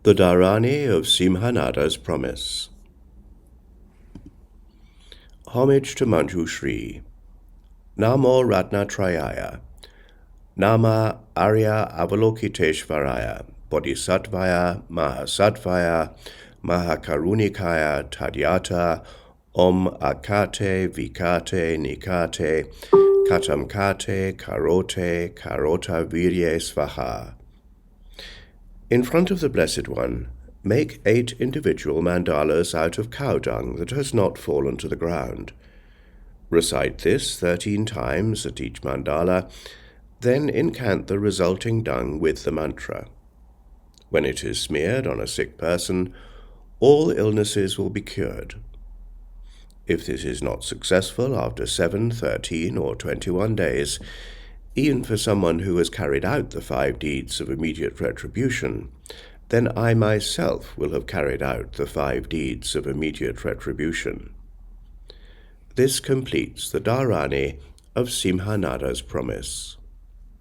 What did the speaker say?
The Dhāraṇī of Siṃhanāda's Promise. Homage to Mañjuśrī. Namo Ratnatrayaya. Nama Arya Avalokiteśvara Bodhisattvaya Mahasattvaya Mahakarunikaya tathāgata Om Akate Vikate Nikate Katamkate Karote Karota Virye Svaha. In front of the Blessed One, make 8 individual maṇḍalas out of cow dung that has not fallen to the ground. Recite this 13 times at each maṇḍala, then incant the resulting dung with the mantra. When it is smeared on a sick person, all illnesses will be cured. If this is not successful after 7, 13, or 21 days, even for someone who has carried out the 5 deeds of immediate retribution, then I myself will have carried out the 5 deeds of immediate retribution. This completes the Dhāraṇī of Siṃhanāda's promise.